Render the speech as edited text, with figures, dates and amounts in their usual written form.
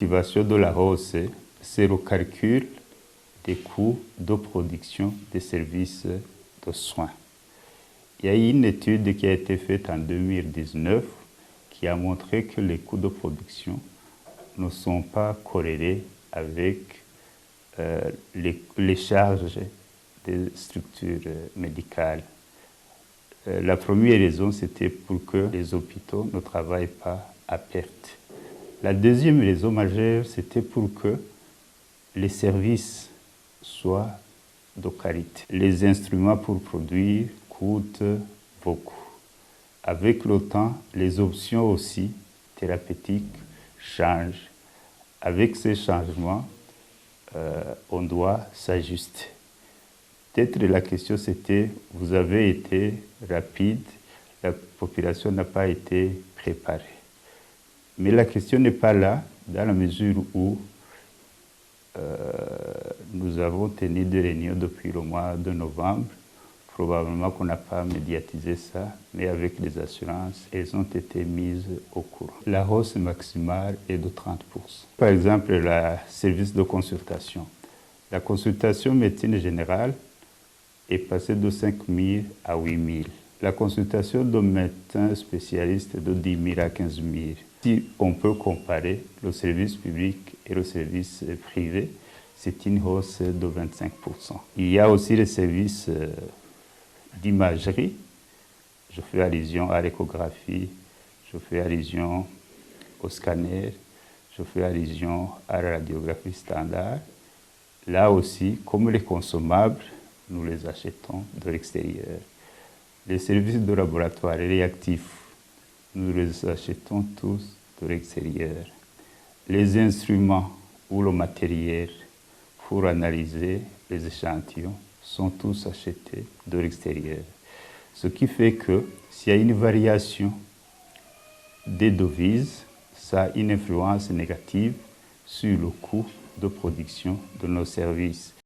L'activation de la hausse, c'est le calcul des coûts de production des services de soins. Il y a une étude qui a été faite en 2019 qui a montré que les coûts de production ne sont pas corrélés avec les charges des structures médicales. La première raison, c'était pour que les hôpitaux ne travaillent pas à perte. La deuxième raison majeure, c'était pour que les services soient de qualité. Les instruments pour produire coûtent beaucoup. Avec le temps, les options aussi thérapeutiques changent. Avec ces changements, on doit s'ajuster. Peut-être la question c'était, vous avez été rapide, la population n'a pas été préparée. Mais la question n'est pas là, dans la mesure où nous avons tenu des réunions depuis le mois de novembre. Probablement qu'on n'a pas médiatisé ça, mais avec les assurances, elles ont été mises au courant. La hausse maximale est de 30%. Par exemple, le service de consultation. La consultation médecine générale est passée de 5 000 à 8 000. La consultation de médecins spécialistes de 10 000 à 15 000. Si on peut comparer le service public et le service privé, c'est une hausse de 25%. Il y a aussi les services d'imagerie. Je fais allusion à l'échographie, je fais allusion au scanner, je fais allusion à la radiographie standard. Là aussi, comme les consommables, nous les achetons de l'extérieur. Les services de laboratoire réactifs, nous les achetons tous de l'extérieur. Les instruments ou le matériel pour analyser les échantillons sont tous achetés de l'extérieur. Ce qui fait que s'il y a une variation des devises, ça a une influence négative sur le coût de production de nos services.